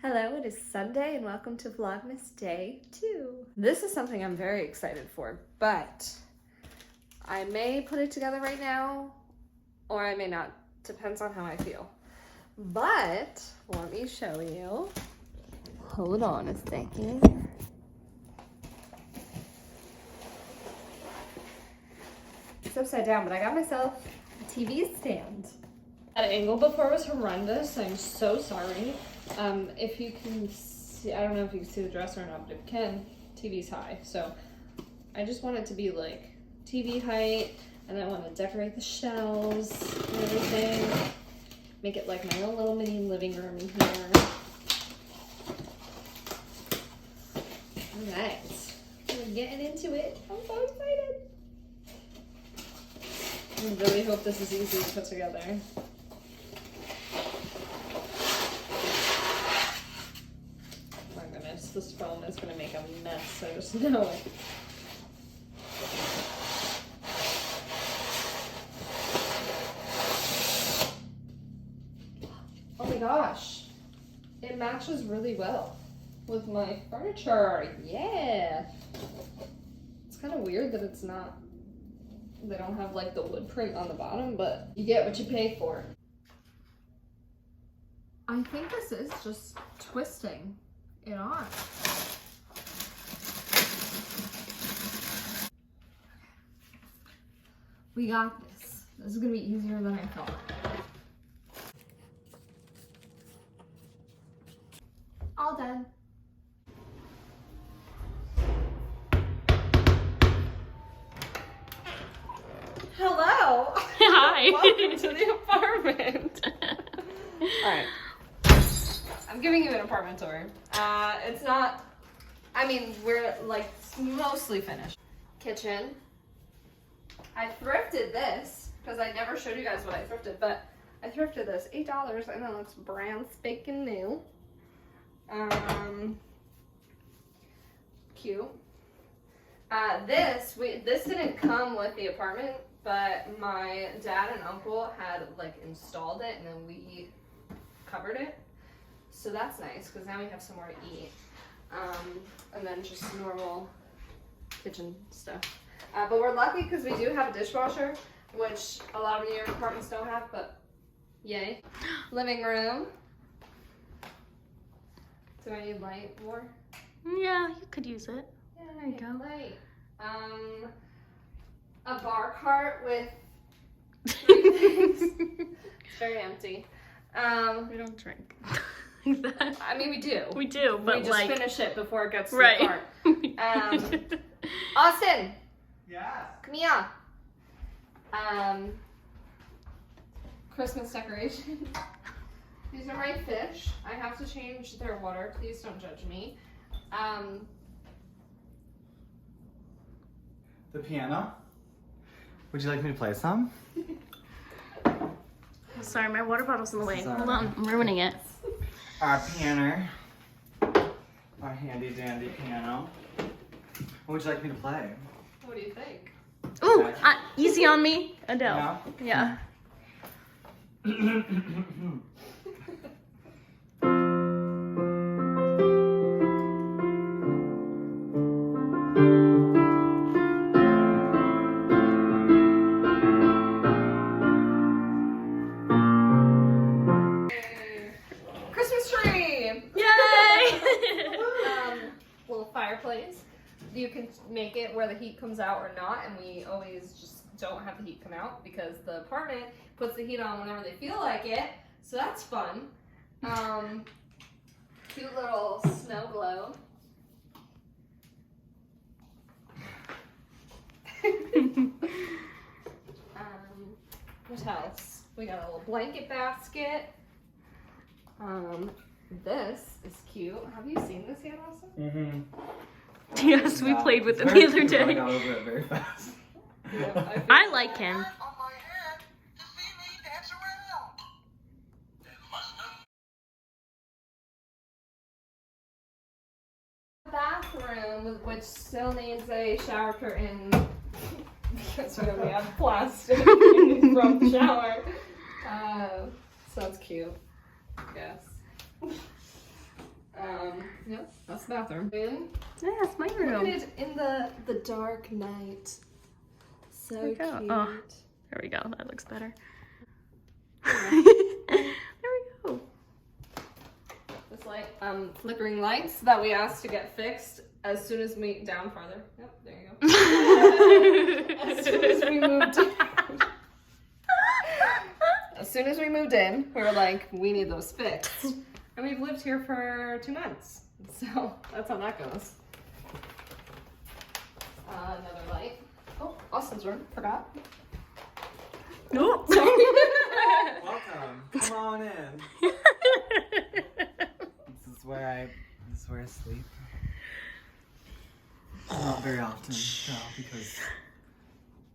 Hello, it is Sunday and welcome to Vlogmas Day 2. This is something I'm very excited for, but I may put it together right now or I may not. Depends on how I feel. But let me show you. Hold on a second. It's upside down, but I got myself a TV stand. That angle before was horrendous. I'm so sorry. If you can see, I don't know if you can see the dresser or not, but if you can, TV's high. So I just want it to be like TV height, and I want to decorate the shelves and everything. Make it like my own little mini living room in here. All right, we're getting into it. I'm so excited. I really hope this is easy to put together. This phone is going to make a mess, I just know it. Oh my gosh, it matches really well with my furniture. Yeah, it's kind of weird that it's not, they don't have like the wood print on the bottom, but you get what you pay for. I think this is just twisting it on. We got this. This is gonna be easier than I thought. All done. Hello. Hi. Welcome to the apartment. All right. I'm giving you an apartment tour. It's not, I mean, we're like mostly finished. Kitchen. I thrifted this because I never showed you guys what I thrifted, but I thrifted this $8 and it looks brand spanking new. Cute. This didn't come with the apartment, but my dad and uncle had like installed it and then we covered it. So that's nice because now we have somewhere to eat. And then just normal kitchen stuff. But we're lucky because we do have a dishwasher, which a lot of your apartments don't have, but yay. Living room. Do I need light more? Yeah, you could use it. Yeah, there you go. Light. A bar cart with 3 things. It's very empty. We don't drink like that. I mean, we do. We do, but we just like finish it before it gets to right. the cart. Austin. Yeah. Come here. Christmas decorations. These are my fish. I have to change their water. Please don't judge me. The piano. Would you like me to play some? Sorry, my water bottle's in the way. Sorry. Hold on, I'm ruining it. Our piano. Our handy dandy piano. What would you like me to play? What do you think? Ooh, Okay. easy on me, Adele. Yeah? Yeah. Christmas tree! Yay! Little fireplace. You can make it where the heat comes out or not, and we always just don't have the heat come out because the apartment puts the heat on whenever they feel like it, so that's fun. Cute little snow globe. What else? We got a little blanket basket. This is cute. Have you seen this yet, Austin? Mm-hmm. Yes, we played with it the other I day. got over it very fast. Yeah, I like him. bathroom, which still needs a shower curtain because we only have plastic from the shower. So that's cute, I guess. that's the bathroom. In. Yeah, it's my Look room. at it in the dark night. So There we go. cute. Oh. There we go. That looks better. There we go. It's like flickering lights that we asked to get fixed as soon as we down farther. Yep, there you go. As soon as we moved in. As soon as we moved in, we were like, we need those fixed. And we've lived here for 2 months. So that's how that goes. Another light. Oh, Austin's room. Forgot. Nope. Welcome. Come on in. This is where I sleep. Not very often, though, because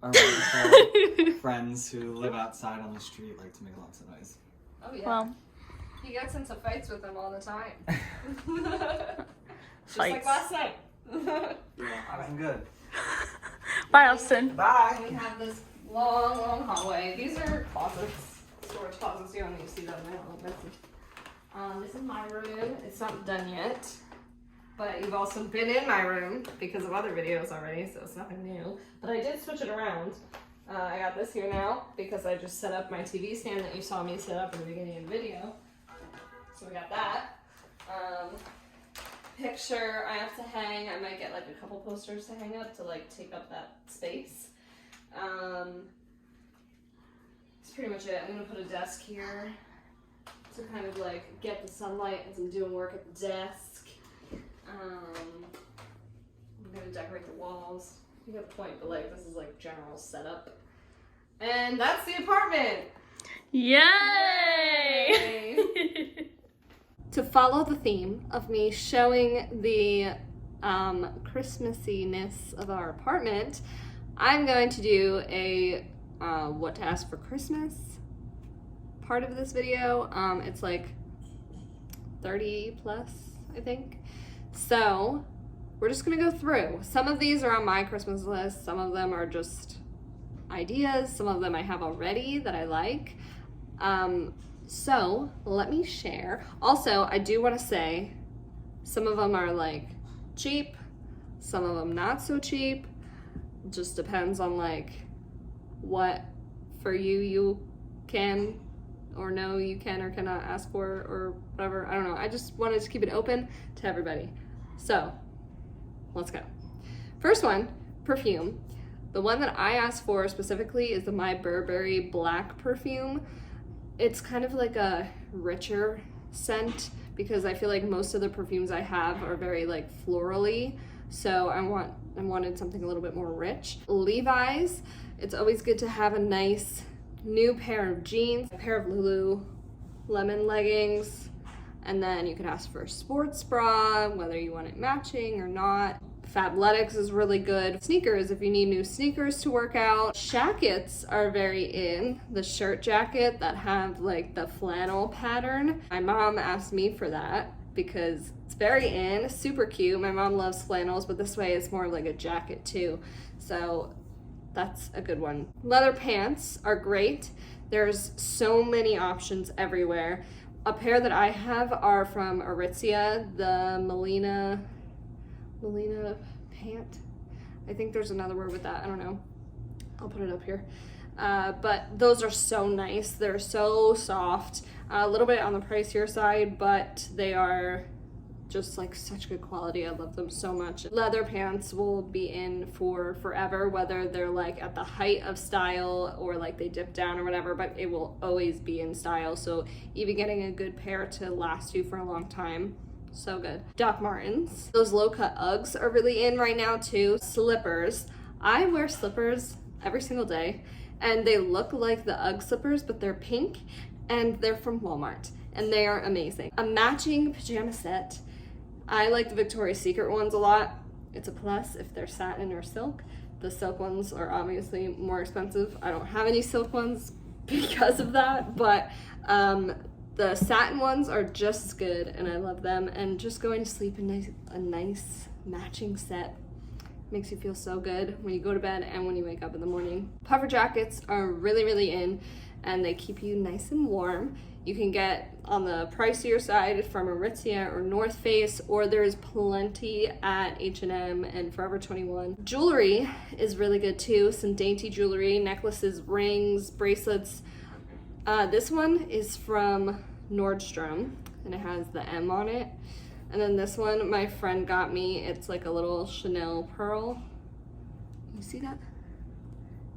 our wonderful friends who live outside on the street like to make lots of noise. Oh yeah. Well, He gets into fights with them all the time. Just fights. like last night. Yeah, I'm good. Bye, Austin. Bye. We have this long, long hallway. These are closets, storage closets. You don't need to see them. They don't look messy. This is my room. It's not done yet, but you've also been in my room because of other videos already, so it's nothing new. But I did switch it around. I got this here now because I just set up my TV stand that you saw me set up in the beginning of the video. So we got that. Picture I have to hang. I might get like a couple posters to hang up to like take up that space. That's pretty much it. I'm gonna put a desk here to kind of like get the sunlight as I'm doing work at the desk. I'm gonna decorate the walls. You get the point, but like this is like general setup. And that's the apartment! Yay! Yay. To follow the theme of me showing the Christmassiness of our apartment, I'm going to do a what to ask for Christmas part of this video. It's like 30 plus, I think. So we're just gonna go through. Some of these are on my Christmas list. Some of them are just ideas. Some of them I have already that I like. So let me share. Also, I do want to say some of them are like cheap, some of them not so cheap. Just depends on like what for you can or no you can or cannot ask for or whatever. I don't know. I just wanted to keep it open to everybody. So let's go. First one, perfume. The one that I asked for specifically is the My Burberry Black perfume. It's kind of like a richer scent because I feel like most of the perfumes I have are very like florally. So I wanted something a little bit more rich. Levi's, it's always good to have a nice new pair of jeans, a pair of Lululemon leggings, and then you could ask for a sports bra, whether you want it matching or not. Fabletics is really good. Sneakers, if you need new sneakers to work out. Jackets are very in. The shirt jacket that have like the flannel pattern. My mom asked me for that because it's very in, super cute. My mom loves flannels, but this way it's more like a jacket too. So that's a good one. Leather pants are great. There's so many options everywhere. A pair that I have are from Aritzia, the Melina pant. I think there's another word with that. I don't know. I'll put it up here. But those are so nice. They're so soft. A little bit on the pricier side, but they are just like such good quality. I love them so much. Leather pants will be in for forever, whether they're like at the height of style or like they dip down or whatever, but it will always be in style. So even getting a good pair to last you for a long time. So good. Doc Martens. Those low-cut Uggs are really in right now too. Slippers. I wear slippers every single day and they look like the Ugg slippers, but they're pink and they're from Walmart and they are amazing. A matching pajama set. I like the Victoria's Secret ones a lot. It's a plus if they're satin or silk. The silk ones are obviously more expensive. I don't have any silk ones because of that, but the satin ones are just as good and I love them. And just going to sleep in a nice matching set makes you feel so good when you go to bed and when you wake up in the morning. Puffer jackets are really, really in. and they keep you nice and warm. You can get on the pricier side from Aritzia or North Face, or there's plenty at H&M and Forever 21. Jewelry is really good too. Some dainty jewelry, necklaces, rings, bracelets. This one is from Nordstrom and it has the M on it. And then this one my friend got me. It's like a little Chanel pearl. You see that?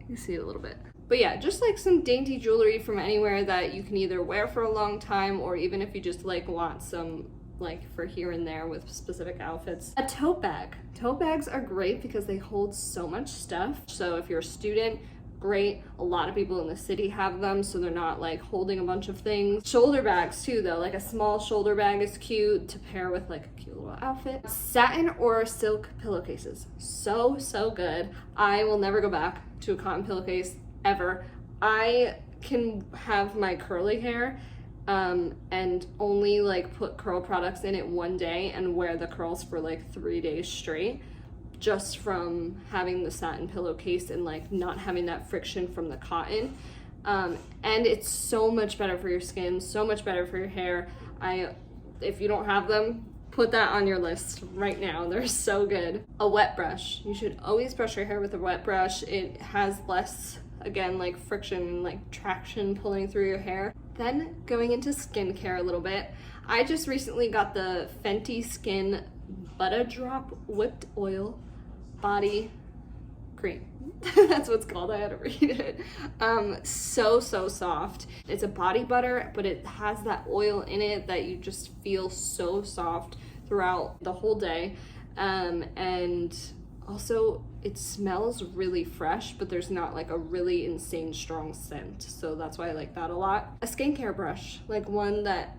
You see it a little bit. But yeah, just like some dainty jewelry from anywhere that you can either wear for a long time, or even if you just like want some like for here and there with specific outfits. A tote bag. Tote bags are great because they hold so much stuff. So if you're a student, great. A lot of people in the city have them, so they're not like holding a bunch of things. Shoulder bags too though, like a small shoulder bag is cute to pair with like a cute little outfit. Satin or silk pillowcases, so good. I will never go back to a cotton pillowcase ever. I can have my curly hair and only like put curl products in it one day and wear the curls for like 3 days straight, just from having the satin pillowcase and like not having that friction from the cotton. And it's so much better for your skin, so much better for your hair. If you don't have them, put that on your list right now. They're so good. A wet brush. You should always brush your hair with a wet brush. It has less, again, like friction, like traction pulling through your hair. Then going into skincare a little bit. I just recently got the Fenty Skin Butter Drop Whipped Oil Body Cream. That's what it's called. I had to read it. So soft. It's a body butter, but it has that oil in it that you just feel so soft throughout the whole day. And also it smells really fresh, but there's not like a really insane strong scent. So that's why I like that a lot. A skincare brush, like one that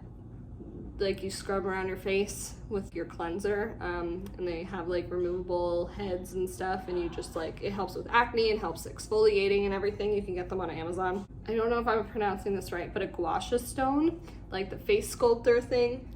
like you scrub around your face with your cleanser, and they have like removable heads and stuff, and you just like, it helps with acne and helps exfoliating and everything. You can get them on Amazon. I don't know if I'm pronouncing this right, but a gua sha stone, like the face sculptor thing.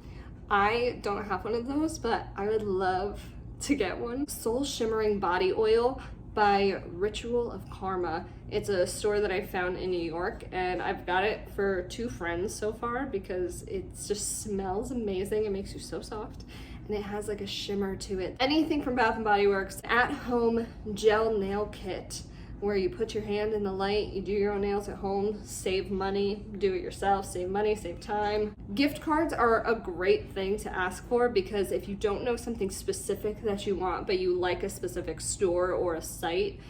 I don't have one of those, but I would love to get one. Soul Shimmering Body Oil by Ritual of Karma. It's a store that I found in New York, and I've got it for 2 friends so far because it just smells amazing. It makes you so soft, and it has like a shimmer to it. Anything from Bath & Body Works. At home gel nail kit, where you put your hand in the light, you do your own nails at home, save money, do it yourself, save money, save time. Gift cards are a great thing to ask for, because if you don't know something specific that you want, but you like a specific store or a site,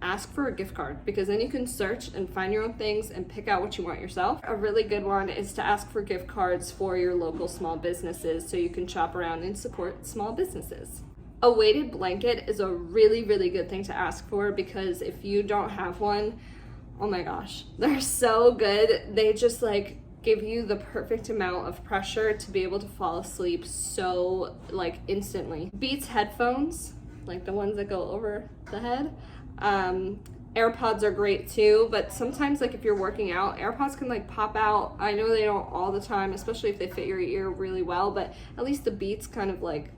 ask for a gift card, because then you can search and find your own things and pick out what you want yourself. A really good one is to ask for gift cards for your local small businesses, so you can shop around and support small businesses. A weighted blanket is a really good thing to ask for, because if you don't have one, oh my gosh, they're so good. They just like give you the perfect amount of pressure to be able to fall asleep so like instantly. Beats headphones, like the ones that go over the head. AirPods are great too, but sometimes like if you're working out, AirPods can like pop out. I know they don't all the time, especially if they fit your ear really well, but at least the Beats kind of like,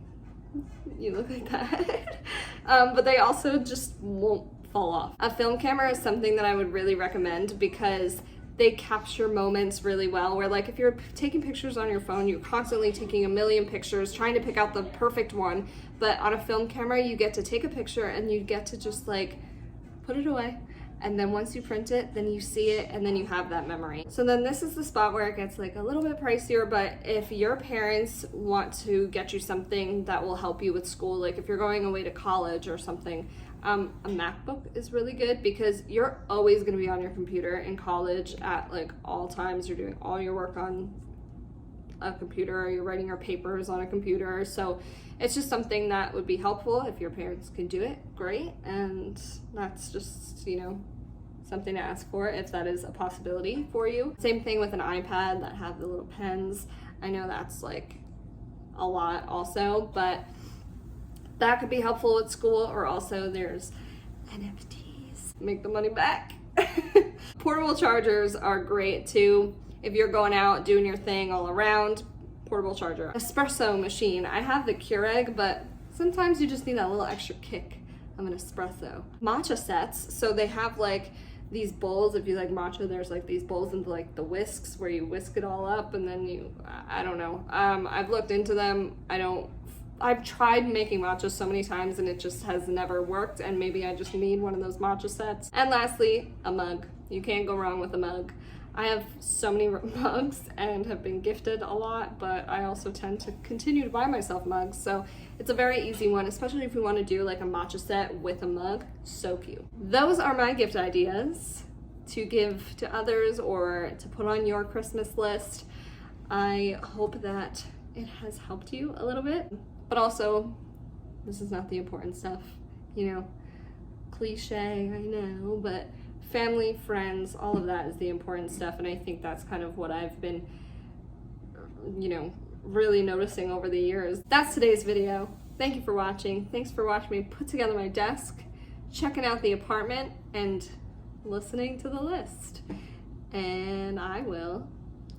you look like that. But they also just won't fall off. A film camera is something that I would really recommend, because they capture moments really well, where like if you're taking pictures on your phone, you're constantly taking a million pictures trying to pick out the perfect one, but on a film camera you get to take a picture and you get to just like put it away, and then once you print it, then you see it, and then you have that memory. So then this is the spot where it gets like a little bit pricier, but if your parents want to get you something that will help you with school, like if you're going away to college or something, a MacBook is really good, because you're always going to be on your computer in college at like all times. You're doing all your work on a computer, you're writing your papers on a computer, so it's just something that would be helpful. If your parents can do it, great, and that's just, you know, something to ask for if that is a possibility for you. Same thing with an iPad that have the little pens. I know that's like a lot also, but that could be helpful at school. Or also there's NFTs, make the money back. Portable chargers are great too. If you're going out doing your thing all around, portable charger. Espresso machine. I have the Keurig, but sometimes you just need that little extra kick of an espresso. Matcha sets, so they have like these bowls. If you like matcha, there's like these bowls into like the whisks where you whisk it all up and then you, I don't know. I've looked into them. I've tried making matcha so many times and it just has never worked, and maybe I just need one of those matcha sets. And lastly, a mug. You can't go wrong with a mug. I have so many mugs and have been gifted a lot, but I also tend to continue to buy myself mugs, so it's a very easy one, especially if you want to do like a matcha set with a mug. So cute. Those are my gift ideas to give to others or to put on your Christmas list. I hope that it has helped you a little bit, but also this is not the important stuff, you know, cliche, I know, but family, friends, all of that is the important stuff, and I think that's kind of what I've been, you know, really noticing over the years. That's today's video. Thank you for watching. Thanks for watching me put together my desk, checking out the apartment, and listening to the list. And I will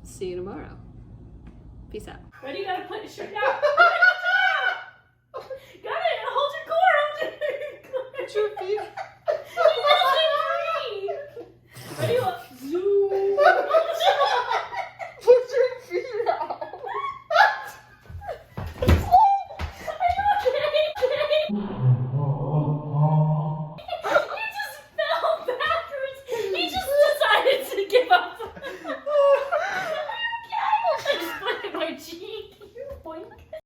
see you tomorrow. Peace out. Where do you gotta put your shirt down?